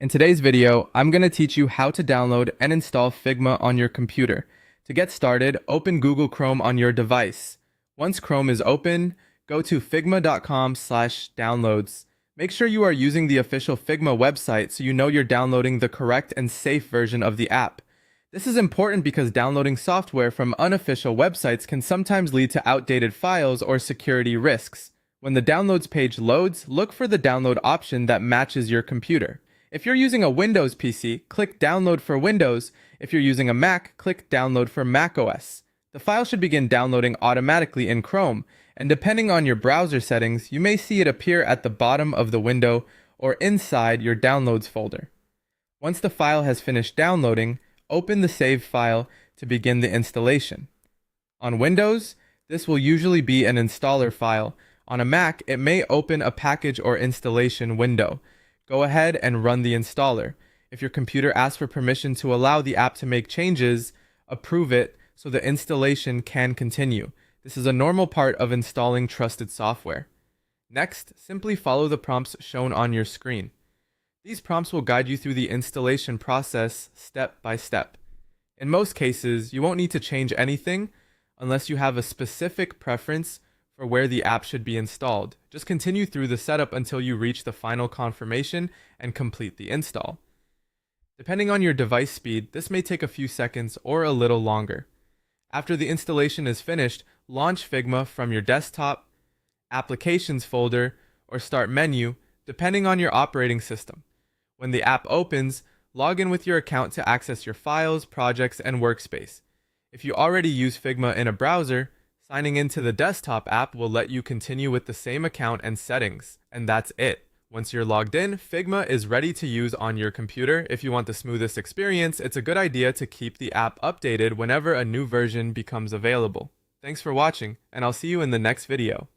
In today's video, I'm going to teach you how to download and install Figma on your computer. To get started, open Google Chrome on your device. Once Chrome is open, go to figma.com/downloads. Make sure you are using the official Figma website so you know you're downloading the correct and safe version of the app. This is important because downloading software from unofficial websites can sometimes lead to outdated files or security risks. When the downloads page loads, look for the download option that matches your computer. If you're using a Windows PC, click Download for Windows. If you're using a Mac, click Download for macOS. The file should begin downloading automatically in Chrome, and depending on your browser settings, you may see it appear at the bottom of the window or inside your Downloads folder. Once the file has finished downloading, open the saved file to begin the installation. On Windows, this will usually be an installer file. On a Mac, it may open a package or installation window. Go ahead and run the installer. If your computer asks for permission to allow the app to make changes, approve it so the installation can continue. This is a normal part of installing trusted software. Next, simply follow the prompts shown on your screen. These prompts will guide you through the installation process step by step. In most cases, you won't need to change anything unless you have a specific preference for where the app should be installed. Just continue through the setup until you reach the final confirmation and complete the install. Depending on your device speed, this may take a few seconds or a little longer. After the installation is finished, launch Figma from your desktop, Applications folder, or Start menu, depending on your operating system. When the app opens, log in with your account to access your files, projects, and workspace. If you already use Figma in a browser, signing into the desktop app will let you continue with the same account and settings, and that's it. Once you're logged in, Figma is ready to use on your computer. If you want the smoothest experience, it's a good idea to keep the app updated whenever a new version becomes available. Thanks for watching, and I'll see you in the next video.